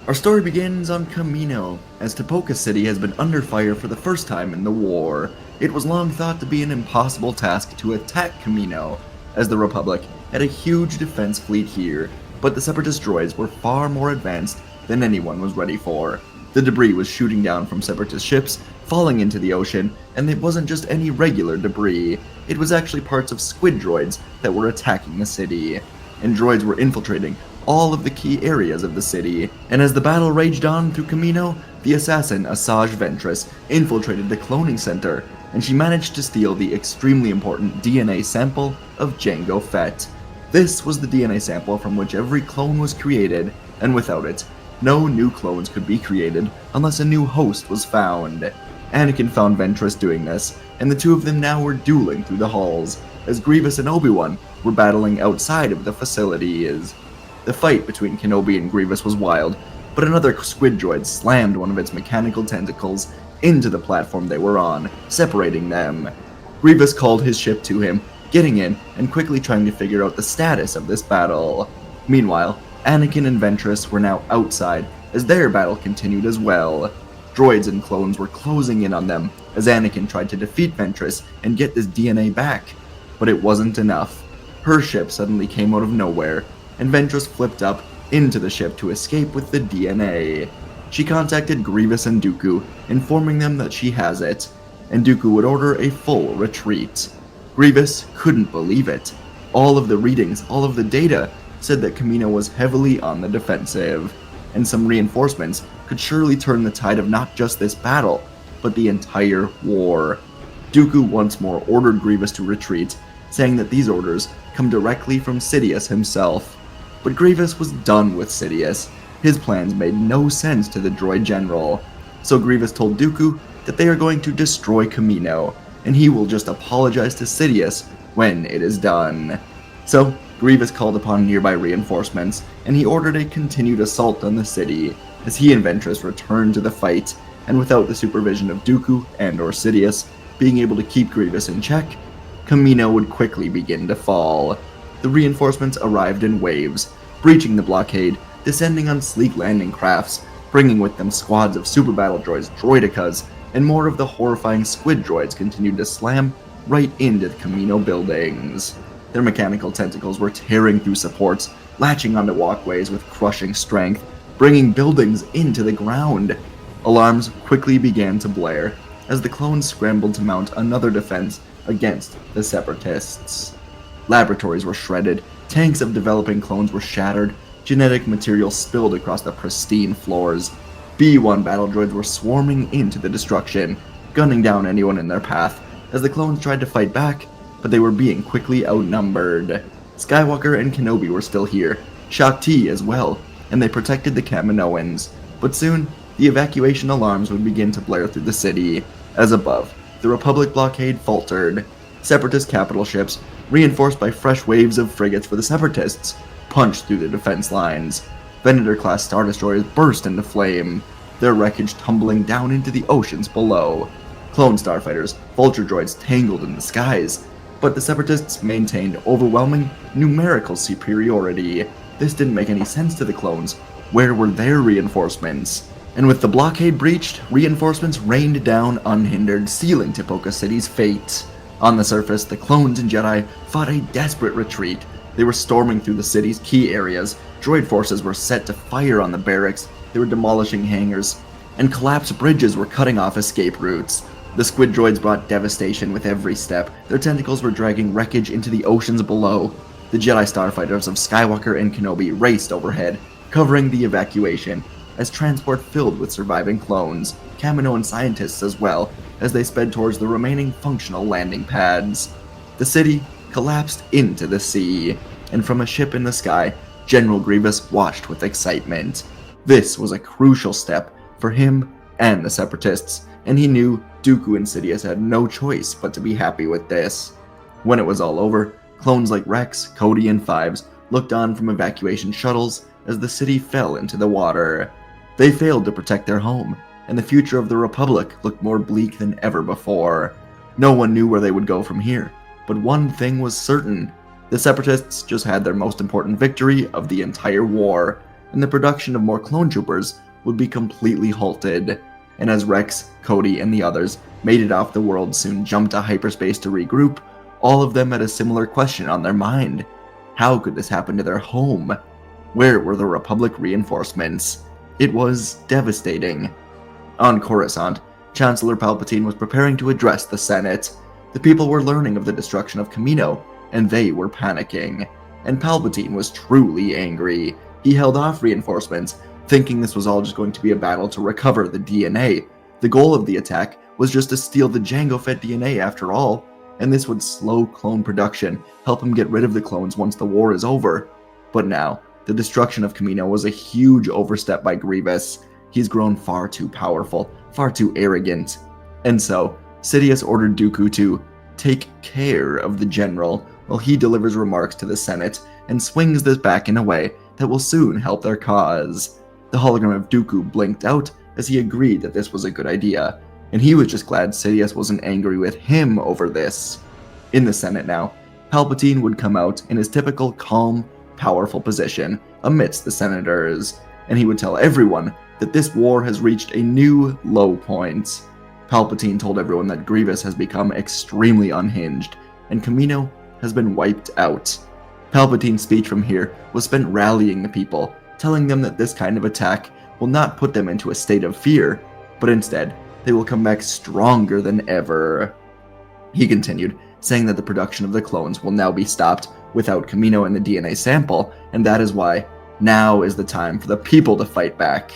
Our story begins on Kamino, as Topoka City has been under fire for the first time in the war. It was long thought to be an impossible task to attack Kamino, as the Republic had a huge defense fleet here, but the Separatist droids were far more advanced than anyone was ready for. The debris was shooting down from Separatist ships, falling into the ocean, and it wasn't just any regular debris. It was actually parts of squid droids that were attacking the city, and droids were infiltrating all of the key areas of the city, and as the battle raged on through Kamino, the assassin Asajj Ventress infiltrated the cloning center, and she managed to steal the extremely important DNA sample of Jango Fett. This was the DNA sample from which every clone was created, and without it, no new clones could be created unless a new host was found. Anakin found Ventress doing this, and the two of them now were dueling through the halls, as Grievous and Obi-Wan were battling outside of the facilities. The fight between Kenobi and Grievous was wild, but another squid droid slammed one of its mechanical tentacles into the platform they were on, separating them. Grievous called his ship to him, getting in and quickly trying to figure out the status of this battle. Meanwhile, Anakin and Ventress were now outside, as their battle continued as well. Droids and clones were closing in on them, as Anakin tried to defeat Ventress and get this DNA back. But it wasn't enough. Her ship suddenly came out of nowhere, and Ventress flipped up into the ship to escape with the DNA. She contacted Grievous and Dooku, informing them that she has it, and Dooku would order a full retreat. Grievous couldn't believe it. All of the readings, all of the data, said that Kamino was heavily on the defensive, and some reinforcements could surely turn the tide of not just this battle, but the entire war. Dooku once more ordered Grievous to retreat, saying that these orders come directly from Sidious himself. But Grievous was done with Sidious. His plans made no sense to the droid general. So Grievous told Dooku that they are going to destroy Kamino, and he will just apologize to Sidious when it is done. So Grievous called upon nearby reinforcements, and he ordered a continued assault on the city, as he and Ventress returned to the fight, and without the supervision of Dooku and or Sidious being able to keep Grievous in check, Kamino would quickly begin to fall. The reinforcements arrived in waves, breaching the blockade, descending on sleek landing crafts, bringing with them squads of super battle droids, droidicas, and more of the horrifying squid droids continued to slam right into the Kamino buildings. Their mechanical tentacles were tearing through supports, latching onto walkways with crushing strength, bringing buildings into the ground. Alarms quickly began to blare, as the clones scrambled to mount another defense against the Separatists. Laboratories were shredded, tanks of developing clones were shattered, genetic material spilled across the pristine floors. B-1 battle droids were swarming into the destruction, gunning down anyone in their path, as the clones tried to fight back, but they were being quickly outnumbered. Skywalker and Kenobi were still here, Shaak-Ti as well, and they protected the Kaminoans. But soon, the evacuation alarms would begin to blare through the city. As above, the Republic blockade faltered. Separatist capital ships, reinforced by fresh waves of frigates for the Separatists, punched through the defense lines. Venator-class Star Destroyers burst into flame, their wreckage tumbling down into the oceans below. Clone starfighters, vulture droids tangled in the skies, but the Separatists maintained overwhelming numerical superiority. This didn't make any sense to the clones. Where were their reinforcements? And with the blockade breached, reinforcements rained down unhindered, sealing Topoka City's fate. On the surface, the clones and Jedi fought a desperate retreat. They were storming through the city's key areas. Droid forces were set to fire on the barracks. They were demolishing hangars, and collapsed bridges were cutting off escape routes. The squid droids brought devastation with every step. Their tentacles were dragging wreckage into the oceans below. The Jedi starfighters of Skywalker and Kenobi raced overhead, covering the evacuation, as transport filled with surviving clones, Kaminoan scientists as well, as they sped towards the remaining functional landing pads. The city collapsed into the sea, and from a ship in the sky, General Grievous watched with excitement. This was a crucial step for him and the Separatists, and he knew Dooku and Sidious had no choice but to be happy with this. When it was all over, clones like Rex, Cody, and Fives looked on from evacuation shuttles as the city fell into the water. They failed to protect their home, and the future of the Republic looked more bleak than ever before. No one knew where they would go from here, but one thing was certain. The Separatists just had their most important victory of the entire war. and the production of more clone troopers would be completely halted. And as Rex, Cody, and the others made it off the world, soon jumped to hyperspace to regroup, all of them had a similar question on their mind. How could this happen to their home? Where were the Republic reinforcements? It was devastating. On Coruscant, Chancellor Palpatine was preparing to address the Senate. The people were learning of the destruction of Kamino, and they were panicking. And Palpatine was truly angry. He held off reinforcements, thinking this was all just going to be a battle to recover the DNA. The goal of the attack was just to steal the Jango Fett DNA after all, and this would slow clone production, help him get rid of the clones once the war is over. But now, the destruction of Kamino was a huge overstep by Grievous. He's grown far too powerful, far too arrogant. And so, Sidious ordered Dooku to take care of the general while he delivers remarks to the Senate and swings this back in a way that will soon help their cause. The hologram of Dooku blinked out as he agreed that this was a good idea, and he was just glad Sidious wasn't angry with him over this. In the Senate now, Palpatine would come out in his typical calm, powerful position amidst the senators, and he would tell everyone that this war has reached a new low point. Palpatine told everyone that Grievous has become extremely unhinged, and Kamino has been wiped out. Palpatine's speech from here was spent rallying the people, telling them that this kind of attack will not put them into a state of fear, but instead, they will come back stronger than ever. He continued, saying that the production of the clones will now be stopped without Kamino in the DNA sample, and that is why now is the time for the people to fight back.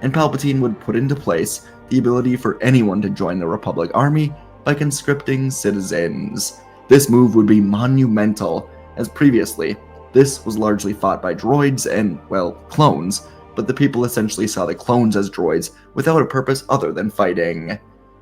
And Palpatine would put into place the ability for anyone to join the Republic Army by conscripting citizens. This move would be monumental, as previously, this was largely fought by droids and, well, clones, but the people essentially saw the clones as droids without a purpose other than fighting.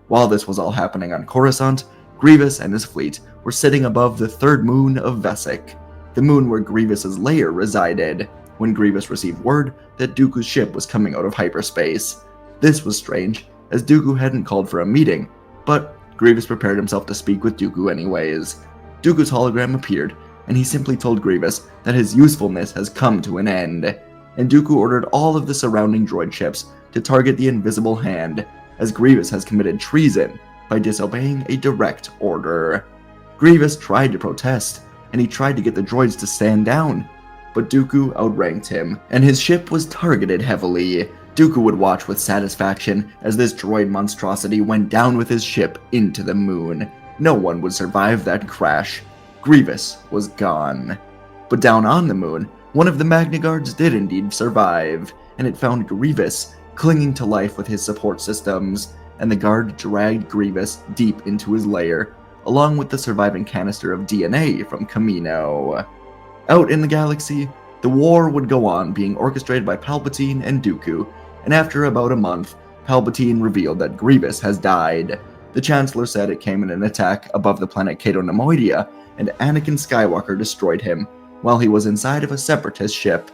While this was all happening on Coruscant, Grievous and his fleet were sitting above the third moon of Vesic, the moon where Grievous's lair resided, when Grievous received word that Dooku's ship was coming out of hyperspace. This was strange, as Dooku hadn't called for a meeting, but Grievous prepared himself to speak with Dooku anyways. Dooku's hologram appeared, and he simply told Grievous that his usefulness has come to an end, and Dooku ordered all of the surrounding droid ships to target the Invisible Hand, as Grievous has committed treason by disobeying a direct order. Grievous tried to protest, and he tried to get the droids to stand down, but Dooku outranked him, and his ship was targeted heavily. Dooku would watch with satisfaction as this droid monstrosity went down with his ship into the moon. No one would survive that crash. Grievous was gone. But down on the moon, one of the Magna Guards did indeed survive, and it found Grievous clinging to life with his support systems, and the guard dragged Grievous deep into his lair, along with the surviving canister of DNA from Kamino. Out in the galaxy, the war would go on, being orchestrated by Palpatine and Dooku, and after about a month, Palpatine revealed that Grievous has died. The Chancellor said it came in an attack above the planet Cato Nemoidia, and Anakin Skywalker destroyed him while he was inside of a Separatist ship.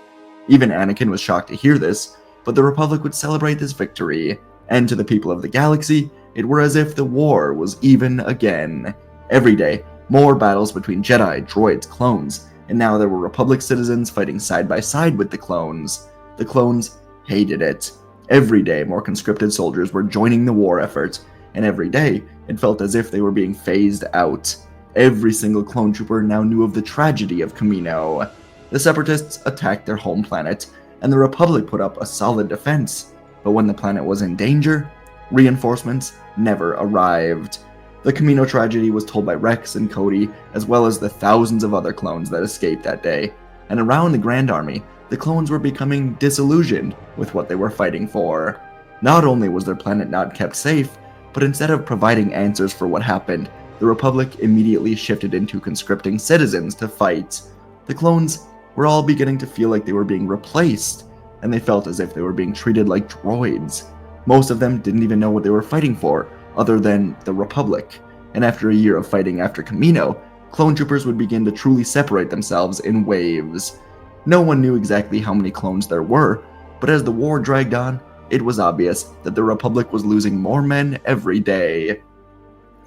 Even Anakin was shocked to hear this, but the Republic would celebrate this victory, and to the people of the galaxy, it were as if the war was even again. Every day, more battles between Jedi, droids, clones, and now there were Republic citizens fighting side by side with the clones. The clones hated it. Every day, more conscripted soldiers were joining the war effort, and every day, it felt as if they were being phased out. Every single clone trooper now knew of the tragedy of Kamino. The Separatists attacked their home planet, and the Republic put up a solid defense. But when the planet was in danger, reinforcements never arrived. The Kamino tragedy was told by Rex and Cody, as well as the thousands of other clones that escaped that day. And around the Grand Army, the clones were becoming disillusioned with what they were fighting for. Not only was their planet not kept safe, but instead of providing answers for what happened, the Republic immediately shifted into conscripting citizens to fight. The clones were all beginning to feel like they were being replaced, and they felt as if they were being treated like droids. Most of them didn't even know what they were fighting for, other than the Republic. And after a year of fighting after Kamino, clone troopers would begin to truly separate themselves in waves. No one knew exactly how many clones there were, but as the war dragged on, it was obvious that the Republic was losing more men every day.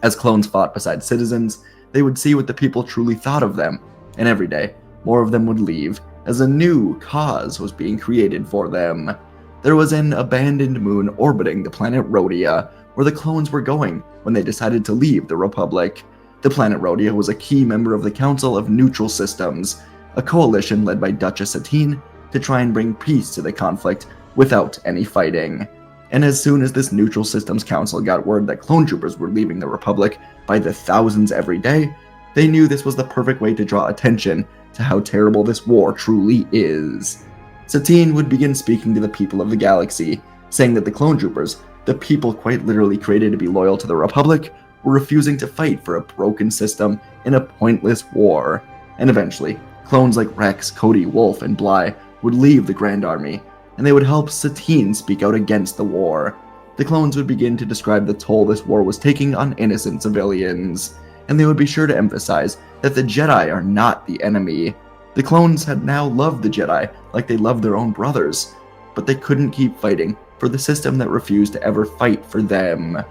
As clones fought beside citizens, they would see what the people truly thought of them, and every day, more of them would leave, as a new cause was being created for them. There was an abandoned moon orbiting the planet Rhodia, where the clones were going when they decided to leave the Republic. The planet Rhodia was a key member of the Council of Neutral Systems, a coalition led by Duchess Satine to try and bring peace to the conflict without any fighting. And as soon as this Neutral Systems Council got word that clone troopers were leaving the Republic by the thousands every day, they knew this was the perfect way to draw attention to how terrible this war truly is. Satine would begin speaking to the people of the galaxy, saying that the clone troopers, the people quite literally created to be loyal to the Republic, were refusing to fight for a broken system in a pointless war. And eventually, clones like Rex, Cody, Wolf, and Bly would leave the Grand Army, and they would help Satine speak out against the war. The clones would begin to describe the toll this war was taking on innocent civilians, and they would be sure to emphasize that the Jedi are not the enemy. The clones had now loved the Jedi like they loved their own brothers, but they couldn't keep fighting for the system that refused to ever fight for them.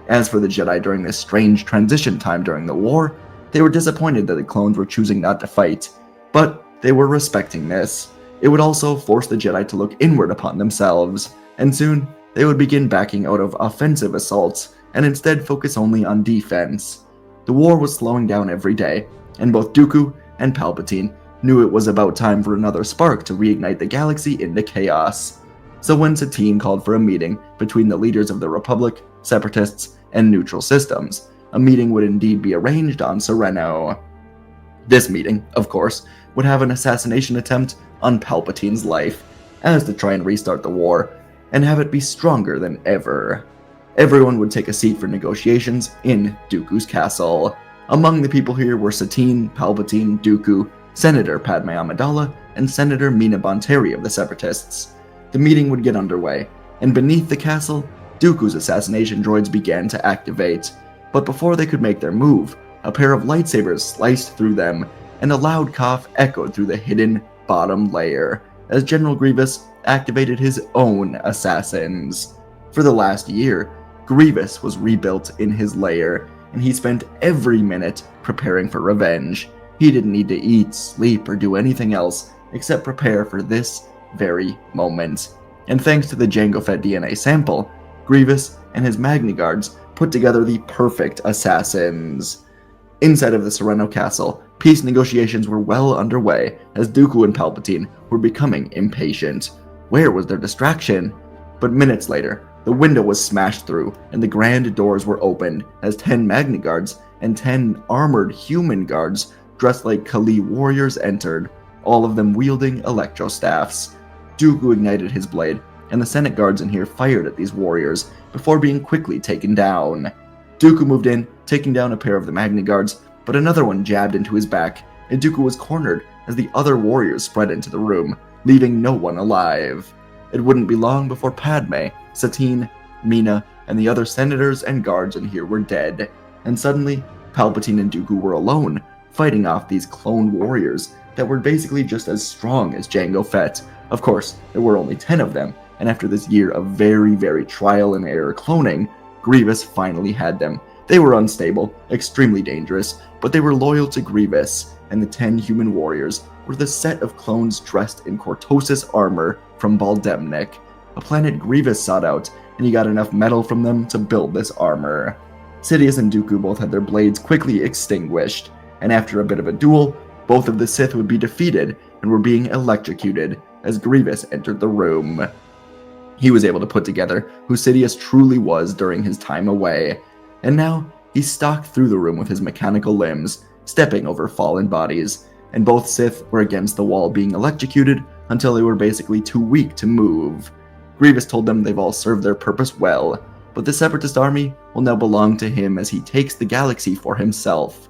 As for the Jedi during this strange transition time during the war, they were disappointed that the clones were choosing not to fight, but they were respecting this. It would also force the Jedi to look inward upon themselves, and soon they would begin backing out of offensive assaults and instead focus only on defense. The war was slowing down every day, and both Dooku and Palpatine knew it was about time for another spark to reignite the galaxy into chaos. So when Satine called for a meeting between the leaders of the Republic, Separatists, and Neutral Systems, a meeting would indeed be arranged on Sereno. This meeting, of course, would have an assassination attempt on Palpatine's life, as to try and restart the war, and have it be stronger than ever. Everyone would take a seat for negotiations in Dooku's castle. Among the people here were Satine, Palpatine, Dooku, Senator Padme Amidala, and Senator Mina Bonteri of the Separatists. The meeting would get underway, and beneath the castle, Dooku's assassination droids began to activate. But before they could make their move, a pair of lightsabers sliced through them, and a loud cough echoed through the hidden bottom layer, as General Grievous activated his own assassins. For the last year, Grievous was rebuilt in his lair, and he spent every minute preparing for revenge. He didn't need to eat, sleep, or do anything else except prepare for this very moment. And thanks to the Jango Fett DNA sample, Grievous and his Magna Guards put together the perfect assassins. Inside of the Sereno Castle, peace negotiations were well underway as Dooku and Palpatine were becoming impatient. Where was their distraction? But minutes later, the window was smashed through and the grand doors were opened as 10 Magna Guards and 10 armored human guards dressed like Kali warriors entered, all of them wielding electrostaffs. Dooku ignited his blade, and the Senate guards in here fired at these warriors before being quickly taken down. Dooku moved in, taking down a pair of the Magna Guards, but another one jabbed into his back, and Dooku was cornered as the other warriors spread into the room, leaving no one alive. It wouldn't be long before Padme, Satine, Mina, and the other senators and guards in here were dead, and suddenly, Palpatine and Dooku were alone, fighting off these clone warriors that were basically just as strong as Jango Fett. Of course, there were only 10 of them, and after this year of very trial and error cloning, Grievous finally had them. They were unstable, extremely dangerous, but they were loyal to Grievous, and the 10 human warriors were the set of clones dressed in Cortosis armor from Baldemnik, a planet Grievous sought out, and he got enough metal from them to build this armor. Sidious and Dooku both had their blades quickly extinguished, and after a bit of a duel, both of the Sith would be defeated and were being electrocuted as Grievous entered the room. He was able to put together who Sidious truly was during his time away, and now he stalked through the room with his mechanical limbs, stepping over fallen bodies, and both Sith were against the wall being electrocuted until they were basically too weak to move. Grievous told them they've all served their purpose well, but the Separatist army will now belong to him as he takes the galaxy for himself.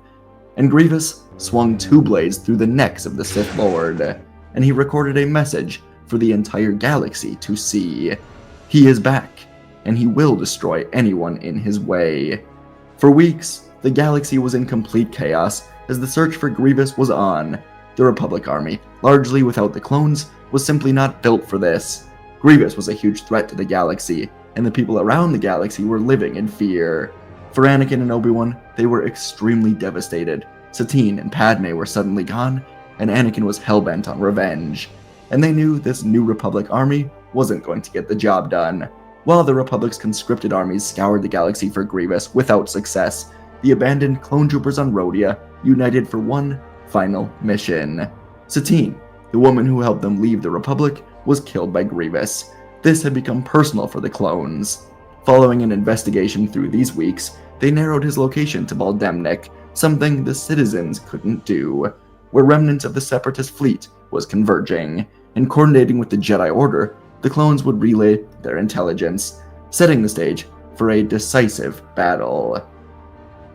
And Grievous swung 2 blades through the necks of the Sith Lord, and he recorded a message for the entire galaxy to see. He is back, and he will destroy anyone in his way. For weeks, the galaxy was in complete chaos as the search for Grievous was on. The Republic army, largely without the clones, was simply not built for this. Grievous was a huge threat to the galaxy, and the people around the galaxy were living in fear. For Anakin and Obi-Wan, they were extremely devastated. Satine and Padme were suddenly gone, and Anakin was hellbent on revenge. And they knew this new Republic army wasn't going to get the job done. While the Republic's conscripted armies scoured the galaxy for Grievous without success, the abandoned clone troopers on Rhodia united for one final mission. Satine, the woman who helped them leave the Republic, was killed by Grievous. This had become personal for the clones. Following an investigation through these weeks, they narrowed his location to Baldemnik, something the citizens couldn't do, where remnants of the Separatist fleet was converging, and coordinating with the Jedi Order, the clones would relay their intelligence, setting the stage for a decisive battle.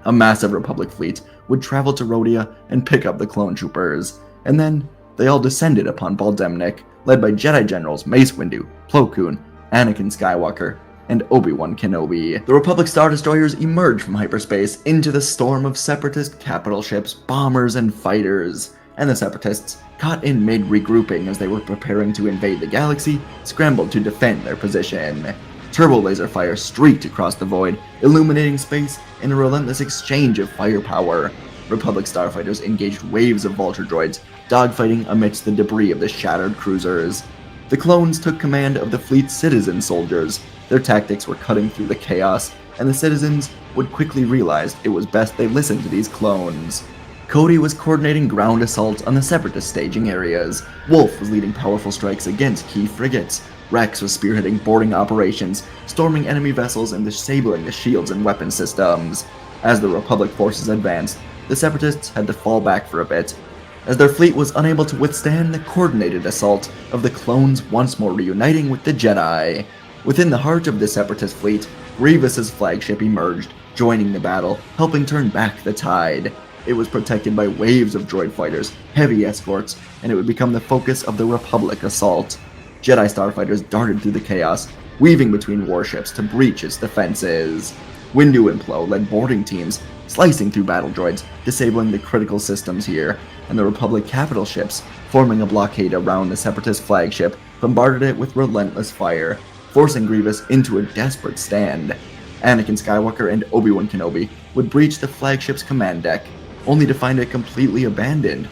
A massive Republic fleet would travel to Rhodia and pick up the clone troopers, and then they all descended upon Baldemnik, led by Jedi Generals Mace Windu, Plo Koon, Anakin Skywalker, and Obi-Wan Kenobi. The Republic Star Destroyers emerged from hyperspace into the storm of Separatist capital ships, bombers, and fighters, and the Separatists, caught in mid-regrouping as they were preparing to invade the galaxy, scrambled to defend their position. Turbo laser fire streaked across the void, illuminating space in a relentless exchange of firepower. Republic starfighters engaged waves of Vulture droids, dogfighting amidst the debris of the shattered cruisers. The clones took command of the fleet's citizen soldiers. Their tactics were cutting through the chaos, and the citizens would quickly realize it was best they listened to these clones. Cody was coordinating ground assaults on the Separatist staging areas. Wolf was leading powerful strikes against key frigates. Rex was spearheading boarding operations, storming enemy vessels and disabling the shields and weapon systems. As the Republic forces advanced, the Separatists had to fall back for a bit, as their fleet was unable to withstand the coordinated assault of the clones once more reuniting with the Jedi. Within the heart of the Separatist fleet, Grievous's flagship emerged, joining the battle, helping turn back the tide. It was protected by waves of droid fighters, heavy escorts, and it would become the focus of the Republic assault. Jedi starfighters darted through the chaos, weaving between warships to breach its defenses. Windu and Plo led boarding teams, slicing through battle droids, disabling the critical systems here, and the Republic capital ships, forming a blockade around the Separatist flagship, bombarded it with relentless fire, forcing Grievous into a desperate stand. Anakin Skywalker and Obi-Wan Kenobi would breach the flagship's command deck, only to find it completely abandoned.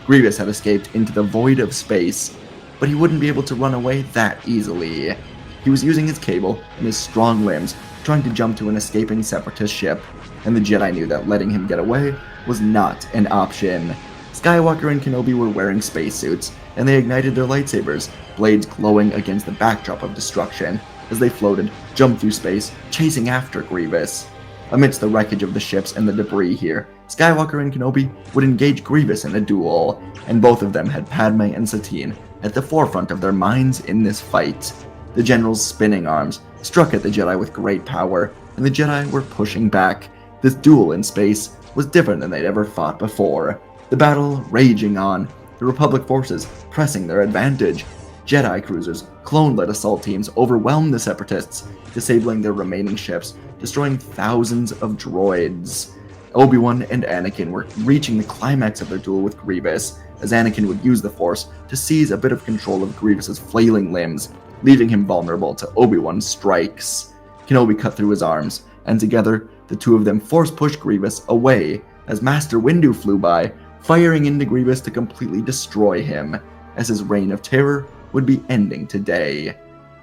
Grievous had escaped into the void of space, but he wouldn't be able to run away that easily. He was using his cable and his strong limbs, trying to jump to an escaping Separatist ship, and the Jedi knew that letting him get away was not an option. Skywalker and Kenobi were wearing spacesuits, and they ignited their lightsabers, blades glowing against the backdrop of destruction, as they floated, jumped through space, chasing after Grievous. Amidst the wreckage of the ships and the debris here, Skywalker and Kenobi would engage Grievous in a duel, and both of them had Padme and Satine at the forefront of their minds in this fight. The general's spinning arms struck at the Jedi with great power, and the Jedi were pushing back. This duel in space was different than they'd ever fought before. The battle raging on, the Republic forces pressing their advantage. Jedi cruisers, clone-led assault teams overwhelmed the Separatists, disabling their remaining ships, destroying thousands of droids. Obi-Wan and Anakin were reaching the climax of their duel with Grievous, as Anakin would use the Force to seize a bit of control of Grievous's flailing limbs, leaving him vulnerable to Obi-Wan's strikes. Kenobi cut through his arms, and together, the two of them force-pushed Grievous away as Master Windu flew by, firing into Grievous to completely destroy him, as his reign of terror would be ending today.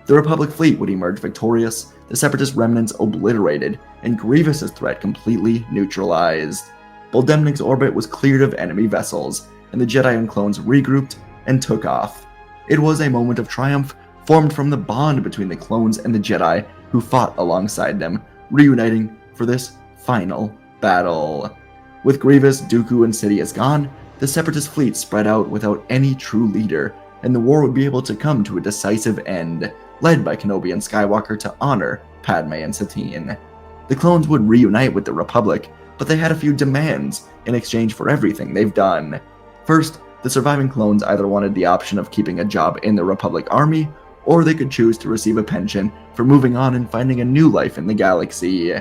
The Republic fleet would emerge victorious, the Separatist remnants obliterated, and Grievous's threat completely neutralized. Baldemnik's orbit was cleared of enemy vessels, and the Jedi and clones regrouped and took off. It was a moment of triumph formed from the bond between the clones and the Jedi who fought alongside them, reuniting for this final battle. With Grievous, Dooku, and Sidious gone, the Separatist fleet spread out without any true leader, and the war would be able to come to a decisive end, led by Kenobi and Skywalker to honor Padme and Satine. The clones would reunite with the Republic, but they had a few demands in exchange for everything they've done. First, the surviving clones either wanted the option of keeping a job in the Republic Army, or they could choose to receive a pension for moving on and finding a new life in the galaxy.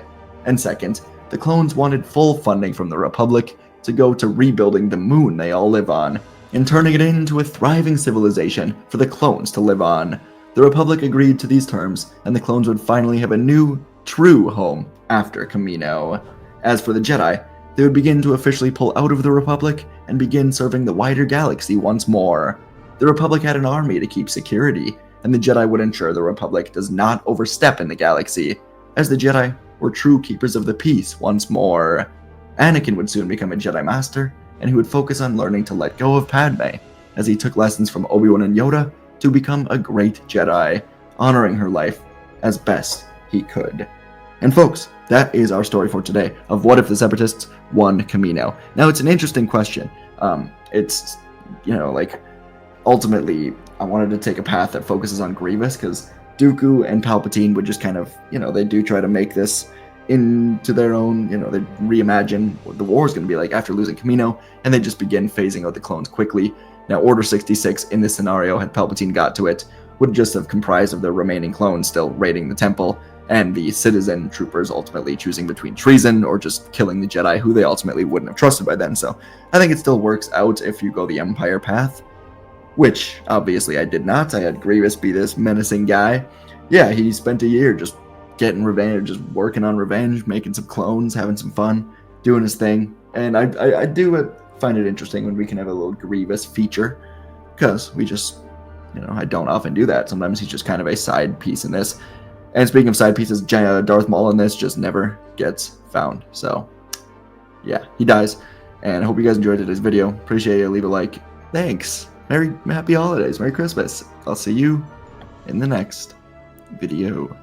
And second, the clones wanted full funding from the Republic to go to rebuilding the moon they all live on, and turning it into a thriving civilization for the clones to live on. The Republic agreed to these terms, and the clones would finally have a new, true home after Kamino. As for the Jedi, they would begin to officially pull out of the Republic and begin serving the wider galaxy once more. The Republic had an army to keep security, and the Jedi would ensure the Republic does not overstep in the galaxy, as the Jedi were true keepers of the peace once more. Anakin would soon become a Jedi Master, and he would focus on learning to let go of Padme, as he took lessons from Obi-Wan and Yoda to become a great Jedi, honoring her life as best he could. And folks, that is our story for today of what if the Separatists won Kamino. Now, it's an interesting question. It's, like, ultimately, I wanted to take a path that focuses on Grievous, because Dooku and Palpatine would just kind of, they do try to make this into their own, they reimagine what the war is going to be like after losing Kamino, and they just begin phasing out the clones quickly. Now, Order 66 in this scenario, had Palpatine got to it, would just have comprised of the remaining clones still raiding the temple, and the citizen troopers ultimately choosing between treason or just killing the Jedi, who they ultimately wouldn't have trusted by then. So I think it still works out if you go the Empire path, which obviously I did not. I had Grievous be this menacing guy. Yeah, he spent a year just getting revenge, just working on revenge, making some clones, having some fun, doing his thing. And I do find it interesting when we can have a little Grievous feature, because we just, I don't often do that. Sometimes he's just kind of a side piece in this. And speaking of side pieces, Darth Maul in this just never gets found. So, yeah, he dies. And I hope you guys enjoyed today's video. Appreciate it. Leave a like. Thanks. Happy holidays. Merry Christmas. I'll see you in the next video.